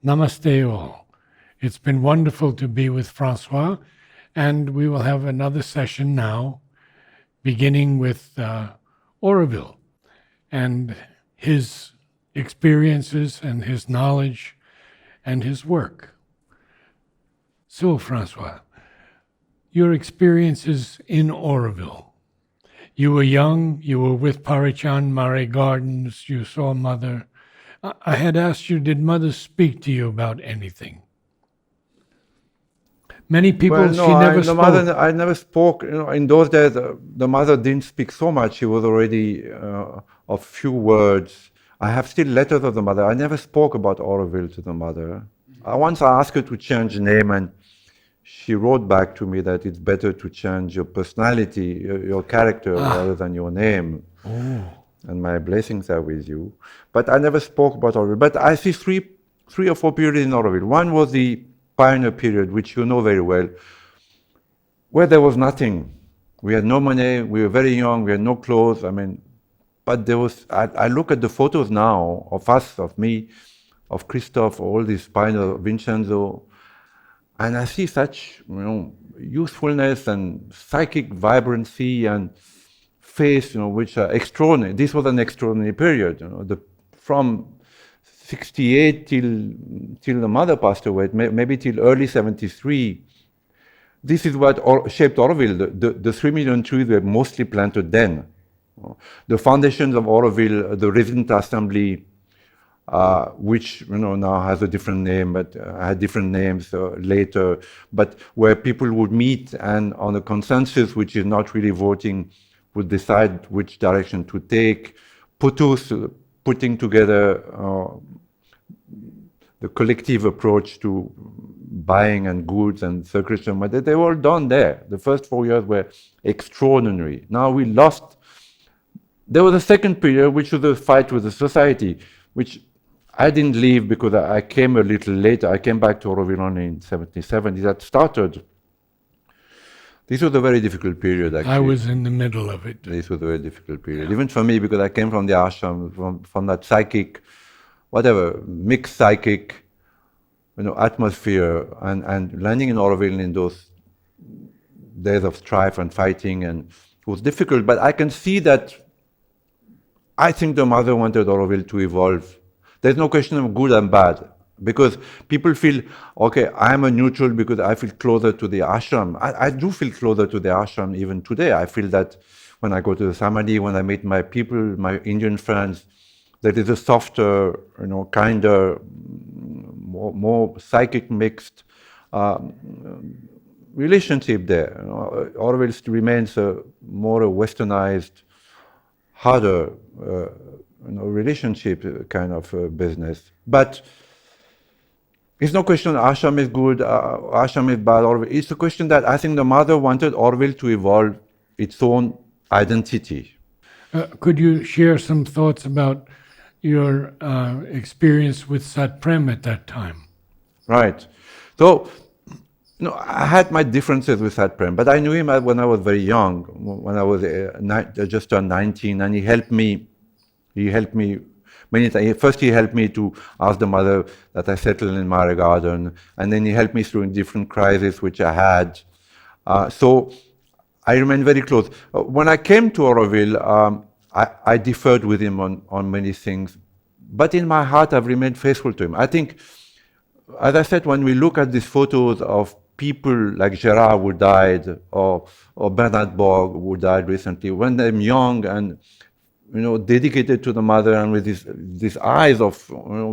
Namaste all. It's been wonderful to be with Francois, and we will have another session now, beginning with Oroville and his experiences and his knowledge and his work. So, Francois, your experiences in Oroville. You were young, you were with Parichan Mare Gardens, you saw Mother. I had asked you, did Mother speak to you about anything? Many people, Well, no, she never spoke. I never spoke. In those days, the mother didn't speak so much. She was already of few words. I have still letters of the mother. I never spoke about Oroville to the mother. Once I asked her to change the name, and she wrote back to me that it's better to change your personality, your character, rather than your name. Oh. And my blessings are with you. But I never spoke about Oroville. But I see three or four periods in Oroville. One was the pioneer period, which you know very well, where there was nothing. We had no money, we were very young, we had no clothes. But there was, I look at the photos now of us, of me, of Christophe, all these pioneers, Vincenzo, and I see such, youthfulness and psychic vibrancy and faith, which are extraordinary. This was an extraordinary period, from 68 till the mother passed away, maybe till early 73. This is what shaped Oroville. The 3 million trees were mostly planted then. The foundations of Oroville, the resident assembly, which now has a different name, but had different names later, but where people would meet and on a consensus, which is not really voting, would decide which direction to take. Putus, putting together the collective approach to buying and goods and circulation, but they were all done there. The first 4 years were extraordinary. Now we lost. There was a second period, which was a fight with the society, which I didn't leave because I came a little later. I came back to Oroville only in 77. That started. This was a very difficult period, actually. I was in the middle of it. This was a very difficult period, even for me, because I came from the ashram, from that psychic, mixed psychic, atmosphere, and landing in Oroville in those days of strife and fighting, and it was difficult. But I can see that I think the mother wanted Oroville to evolve. There's no question of good and bad, because people feel, okay, I'm a neutral because I feel closer to the ashram. I do feel closer to the ashram even today. I feel that when I go to the Samadhi, when I meet my people, my Indian friends, there is a softer, kinder, more psychic mixed relationship there. Oroville remains more a westernized, harder relationship kind of business. But it's no question ashram is good, ashram is bad. It's a question that I think the mother wanted Oroville to evolve its own identity. Could you share some thoughts about your experience with Satprem at that time? Right. So, I had my differences with Satprem, but I knew him when I was very young, when I was just turned 19, and he helped me many times. First, he helped me to ask the mother that I settle in Mare Garden, and then he helped me through different crises which I had. So I remained very close. When I came to Oroville, I differed with him on many things, but in my heart, I've remained faithful to him. I think, as I said, when we look at these photos of people like Gerard who died, or Bernard Borg who died recently, when they're young and dedicated to the mother and with these eyes of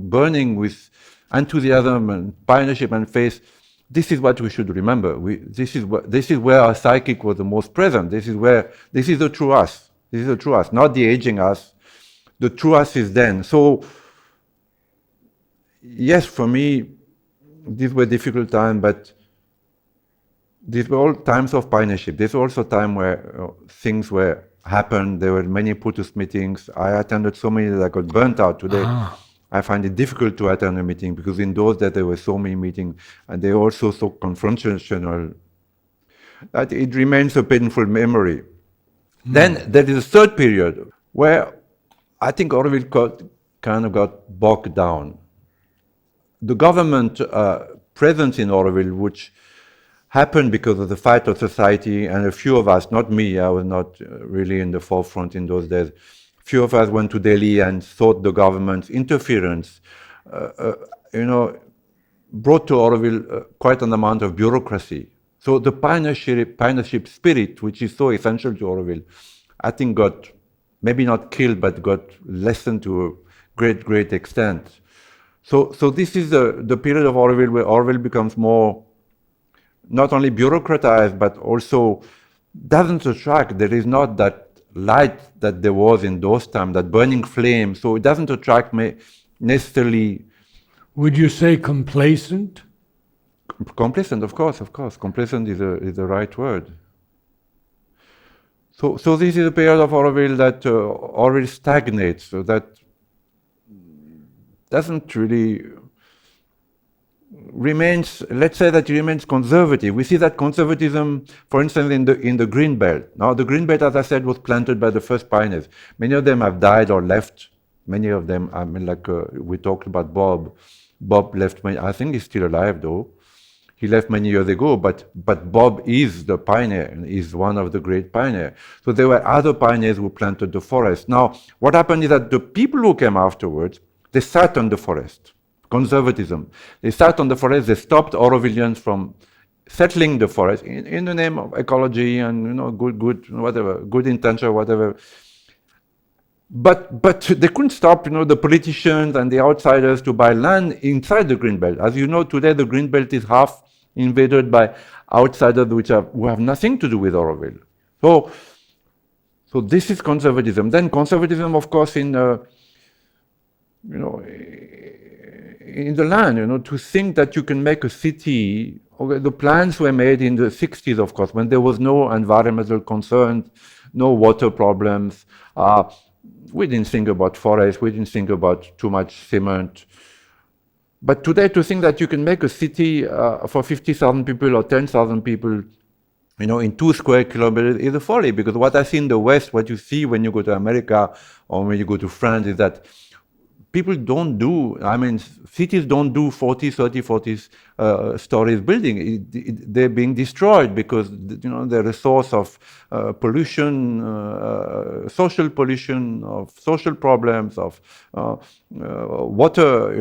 burning with enthusiasm and pioneership and faith, this is what we should remember. This is where our psychic was the most present. This is the true us. This is the true us, not the aging us. The true us is then. So, yes, for me, these were difficult times, but these were all times of pioneership. There's also a time where things happened. There were many Putus meetings. I attended so many that I got burnt out. Today, I find it difficult to attend a meeting because in those days there were so many meetings, and they were also so confrontational that it remains a painful memory. Then there is a third period where I think Oroville got bogged down. the government presence in Oroville, which happened because of the fight of society, and a few of us, not me, I was not really in the forefront in those days, few of us went to Delhi and thought the government's interference, brought to Oroville quite an amount of bureaucracy. So the pioneership spirit, which is so essential to Oroville, I think got, maybe not killed, but got lessened to a great, great extent. So this is the period of Oroville where Oroville becomes more, not only bureaucratized, but also doesn't attract. There is not that light that there was in those times, that burning flame. So it doesn't attract me necessarily. Would you say complacent? Complacent, of course. Complacent is the right word. So this is a period of Oroville that Oroville stagnates, so that doesn't really remains, let's say that it remains conservative. We see that conservatism, for instance, in the Green Belt. Now, the Green Belt, as I said, was planted by the first pioneers. Many of them have died or left. Many of them, I mean, like we talked about Bob. Bob left, I think he's still alive, though. He left many years ago, but Bob is the pioneer, and is one of the great pioneers. So there were other pioneers who planted the forest. Now, what happened is that the people who came afterwards, they sat on the forest. Conservatism. They sat on the forest, they stopped Orovillians from settling the forest in the name of ecology and good intention, whatever. But they couldn't stop, the politicians and the outsiders to buy land inside the Greenbelt. As you know, today the Greenbelt is half invaded by outsiders who have nothing to do with Oroville. So this is conservatism. Then conservatism, of course, in the land, to think that you can make a city. Okay, the plans were made in the 60s, of course, when there was no environmental concerns, no water problems. We didn't think about forests, we didn't think about too much cement. But today, to think that you can make a city for 50,000 people or 10,000 people, in 2 square kilometers is a folly, because what I see in the West, what you see when you go to America or when you go to France is that people don't do, cities don't do 40 stories building. They're being destroyed because, they're a source of pollution, social pollution, of social problems, of water,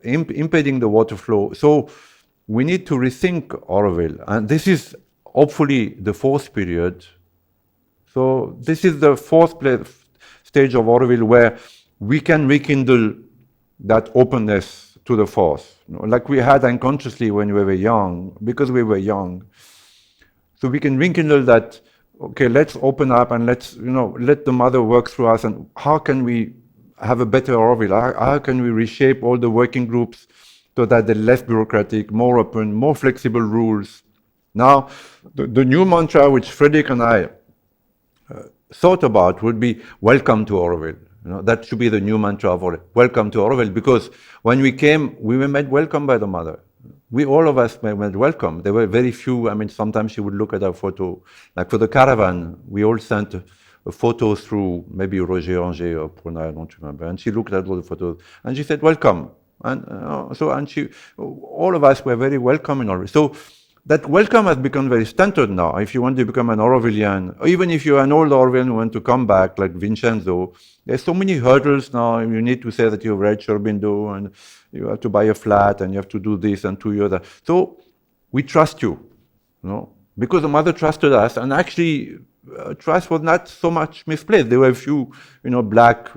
impeding the water flow. So we need to rethink Oroville. And this is hopefully the fourth period. So this is the fourth stage of Oroville where we can rekindle that openness to the force, like we had unconsciously when we were young, because we were young. So we can rekindle that, okay, let's open up and let's, let the mother work through us, and how can we have a better Oroville? How can we reshape all the working groups so that they're less bureaucratic, more open, more flexible rules? Now, the new mantra which Frederick and I thought about would be welcome to Oroville. That should be the new mantra of Oroville. Welcome to Oroville, because when we came, we were made welcome by the mother. All of us were made welcome. There were very few, sometimes she would look at our photo. Like for the caravan, we all sent a photo through maybe Roger Anger or Pruna, I don't remember. And she looked at all the photos and she said, welcome. And all of us were very welcome in Oroville. So that welcome has become very stunted now. If you want to become an Orovillian, or even if you're an old Orovillian who want to come back, like Vincenzo, there's so many hurdles now. You need to say that you've read Sherbindo, and you have to buy a flat, and you have to do this and 2 years that. So we trust you, because the mother trusted us, and actually trust was not so much misplaced. There were a few, black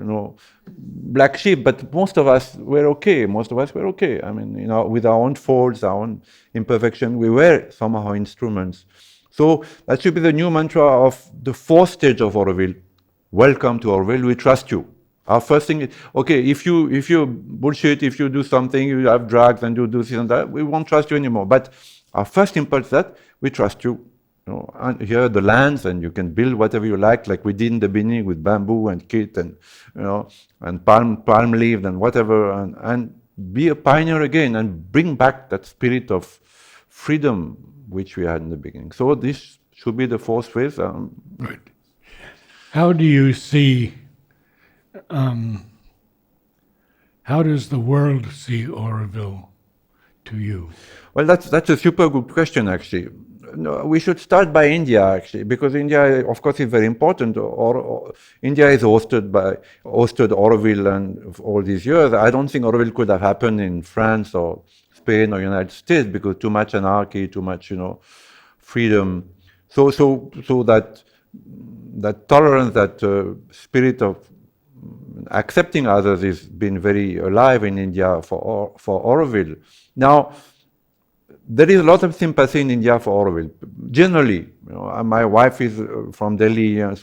sheep, but most of us were okay. With our own faults, our own imperfection, we were somehow instruments. So that should be the new mantra of the fourth stage of Oroville. Welcome to Oroville, we trust you. Our first thing is, okay, if you bullshit, if you do something, you have drugs and you do this and that, we won't trust you anymore. But our first impulse is that we trust you. And here are the lands, and you can build whatever you like we did in the beginning with bamboo and kit and and palm leaves and whatever, and be a pioneer again and bring back that spirit of freedom which we had in the beginning. So this should be the fourth phase. Good. How do you see How does the world see Oroville to you? Well, that's a super good question, actually. No, we should start by India, actually, because India, of course, is very important. India is hosted Oroville and all these years. I don't think Oroville could have happened in France or Spain or United States because too much anarchy, too much, freedom. So that tolerance, that spirit of accepting others has been very alive in India for Oroville. Now, there is a lot of sympathy in India for Oroville. Generally, my wife is from Delhi, and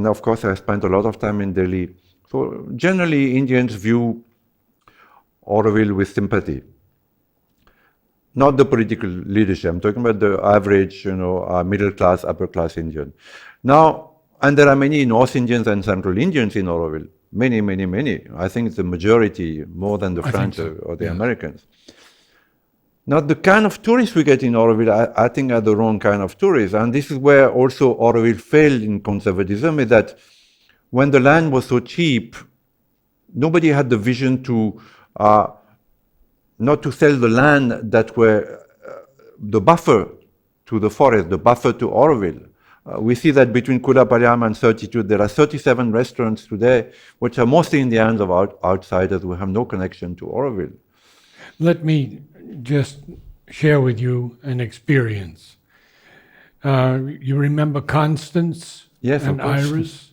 of course I spent a lot of time in Delhi. So generally, Indians view Oroville with sympathy. Not the political leadership. I'm talking about the average, middle class, upper class Indian. Now, and there are many North Indians and Central Indians in Oroville. Many, many, many. I think it's the majority, more than the French or the Americans. Now, the kind of tourists we get in Oroville, I think, are the wrong kind of tourists. And this is where also Oroville failed in conservatism, is that when the land was so cheap, nobody had the vision to not to sell the land that were the buffer to the forest, the buffer to Oroville. We see that between Kulapaliam and 32, there are 37 restaurants today, which are mostly in the hands of outsiders who have no connection to Oroville. Let me just share with you an experience. You remember Constance and Iris?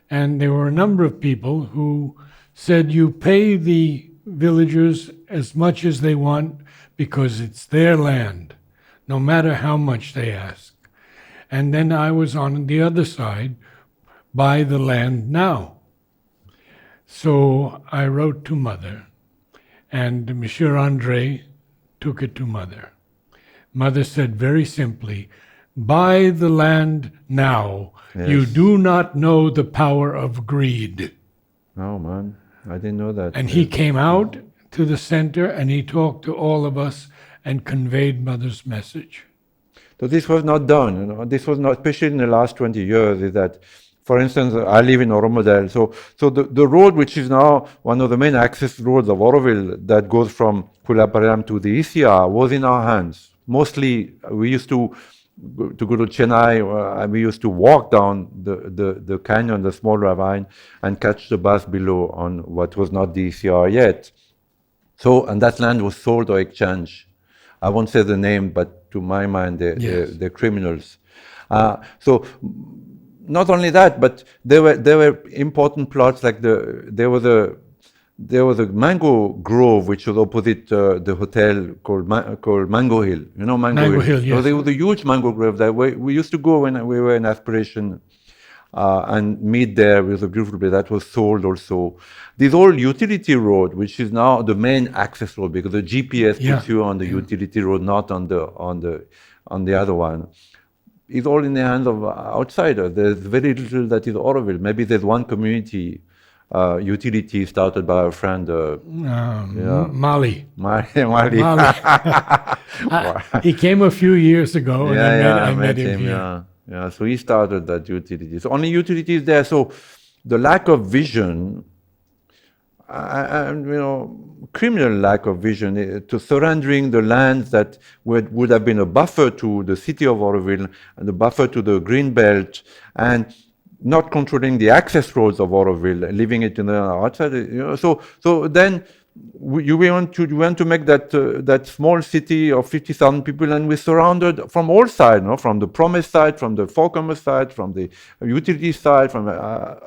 And there were a number of people who said you pay the villagers as much as they want because it's their land, no matter how much they ask. And then I was on the other side, buy the land now. So I wrote to Mother, and Monsieur Andre took it to Mother. Mother said very simply, buy the land now. Yes. You do not know the power of greed. Oh, man, I didn't know that. And he came out to the center and he talked to all of us and conveyed Mother's message. So this was not done, This was not, especially in the last 20 years, is that, for instance, I live in Oromodel. So the road, which is now one of the main access roads of Oroville, that goes from Kulapaliam to the ECR, was in our hands. Mostly, we used to go to Chennai, and we used to walk down the canyon, the small ravine, and catch the bus below on what was not the ECR yet. So, and that land was sold or exchanged. I won't say the name, but to my mind, they're criminals. So, not only that, but there were important plots like there was a mango grove which was opposite the hotel called Mango Hill. You know Mango Hill? Yes. So there was a huge mango grove there. We used to go when we were in Aspiration and meet there. It was a beautiful place. That was sold also. This old utility road, which is now the main access road, because the GPS puts you on the utility road, not on the other one. It's all in the hands of outsiders. There's very little that is Oroville. Maybe there's one community utility started by a friend. Mali. Mali. He came a few years ago, and I met him here. Yeah, so he started that utility. So only utilities there. So the lack of vision, criminal lack of vision, to surrendering the lands that would have been a buffer to the city of Oroville and a buffer to the green belt, and not controlling the access roads of Oroville, leaving it in the outside. So then we want to make that small city of 50,000 people, and we're surrounded from all sides, from the promise side, from the forecommerce side, from the utility side, from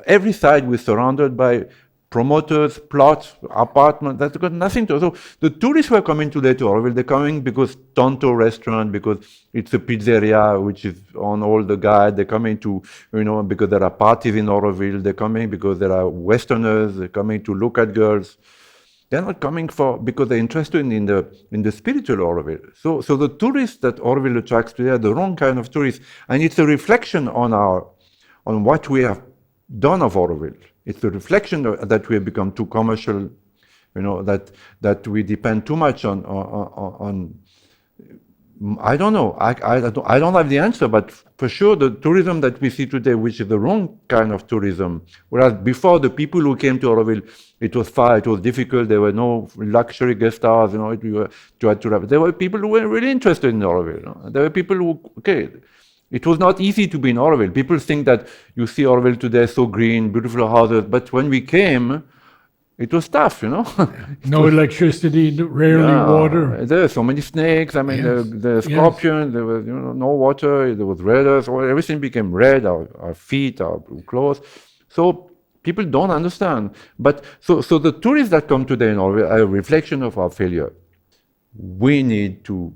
every side. We're surrounded by promoters, plots, apartments, that's got nothing to. So the tourists who are coming today to Oroville, they're coming because Tonto restaurant, because it's a pizzeria which is on all the guide. They're coming to, because there are parties in Oroville. They're coming because there are Westerners. They're coming to look at girls. They're not coming because they're interested in the spiritual Oroville. So the tourists that Oroville attracts today are the wrong kind of tourists, and it's a reflection on what we have done of Oroville. It's a reflection that we have become too commercial, that we depend too much on I don't know. I don't have the answer, but for sure the tourism that we see today, which is the wrong kind of tourism, whereas before the people who came to Auroville, it was far, it was difficult. There were no luxury guest houses, there were people who were really interested in Auroville. There were people who, okay, it was not easy to be in Auroville. People think that you see Auroville today so green, beautiful houses, but when we came, it was tough, No electricity, rarely water. There were so many snakes. I mean, Yes. the scorpions. There was, no water. There was raiders. Everything became red. Our feet, our clothes. So people don't understand. But so the tourists that come today in Norway are a reflection of our failure. We need to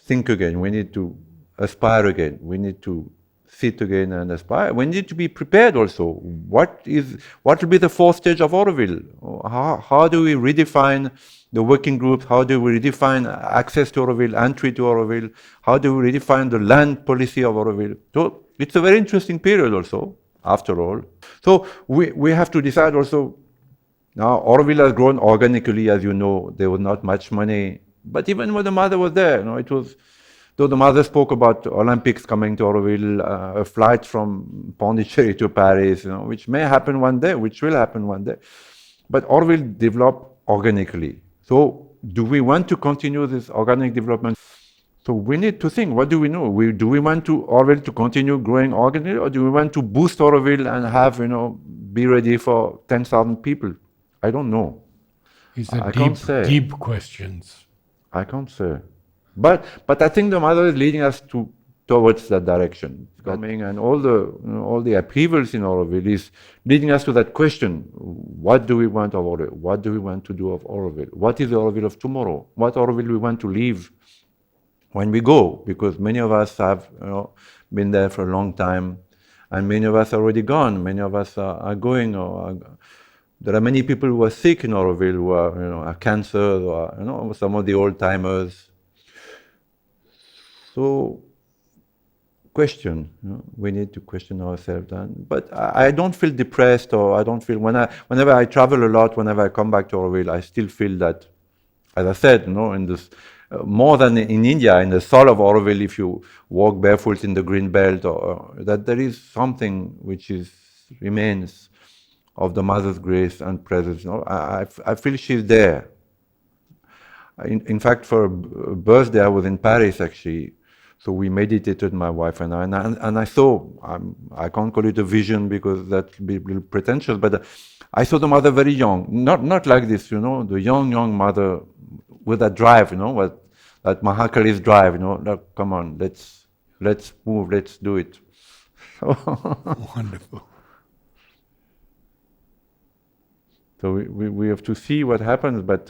think again. We need to aspire again. We need to sit again and aspire. We need to be prepared also. What will be the fourth stage of Auroville? How do we redefine the working groups? How do we redefine access to Auroville, entry to Auroville? How do we redefine the land policy of Auroville? So it's a very interesting period also, after all. So we have to decide also. Now Auroville has grown organically, as you know. There was not much money, but even when the mother was there, it was. Though the mother spoke about Olympics coming to Auroville, a flight from Pondicherry to Paris, which may happen one day, which will happen one day. But Auroville developed organically. So do we want to continue this organic development? So we need to think, what do we know? Do we want Auroville to continue growing organically, or do we want to boost Auroville and have, be ready for 10,000 people? I don't know. These are deep questions. I can't say. But I think the mother is leading us towards that direction. And all the upheavals in Auroville is leading us to that question: what do we want of Auroville? What do we want to do of Auroville? What is the Auroville of tomorrow? What Auroville we want to leave when we go? Because many of us have been there for a long time, and many of us are already gone. Many of us are going. There are many people who are sick in Auroville, who are cancer, or some of the old timers. So, question. We need to question ourselves. But I don't feel depressed, or I don't feel whenever I travel a lot, whenever I come back to Auroville, I still feel that, as I said, in this more than in India, in the soul of Auroville, if you walk barefoot in the green belt, or that there is something which remains of the Mother's grace and presence. I feel she's there. In fact, for a birthday, I was in Paris actually. So we meditated, my wife and I, and I saw, I can't call it a vision because that'd be a little pretentious, but I saw the mother very young, not like this, the young mother with that drive, that Mahakali's drive, like, come on, let's move, let's do it. Wonderful. So we have to see what happens, but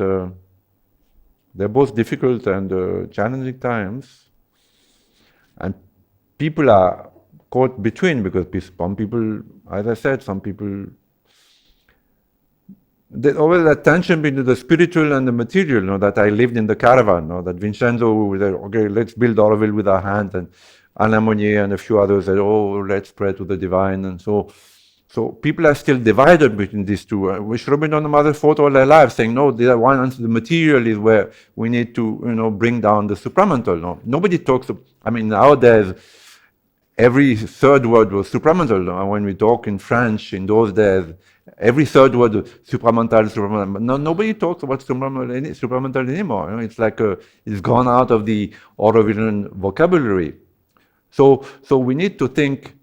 they're both difficult and challenging times. And people are caught between, because some people, as I said, some people, there's always that tension between the spiritual and the material, that I lived in the caravan, that Vincenzo was there, okay, let's build Auroville with our hands, and Alain Monnier and a few others said, oh, let's pray to the divine, and so people are still divided between these two, which Robin Mother fought all their lives, saying, no, the one answer, the material is where we need to, bring down the supramental. No? Nobody talks, nowadays, every third word was supramental. No? When we talk in French, in those days, every third word was supramental. No, nobody talks about supramental anymore. It's like it's gone out of the Aurovillian vocabulary. So we need to think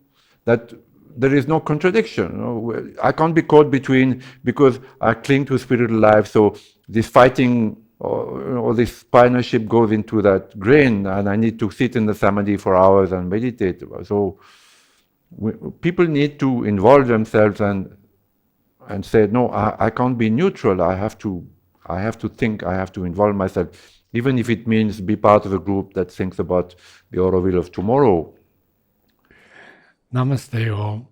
that there is no contradiction. I can't be caught between, because I cling to spiritual life, so this fighting or this partnership goes into that grain, and I need to sit in the samadhi for hours and meditate. So people need to involve themselves and say, no, I can't be neutral. I have to think. I have to involve myself, even if it means be part of a group that thinks about the Auroville of tomorrow. Namaste all.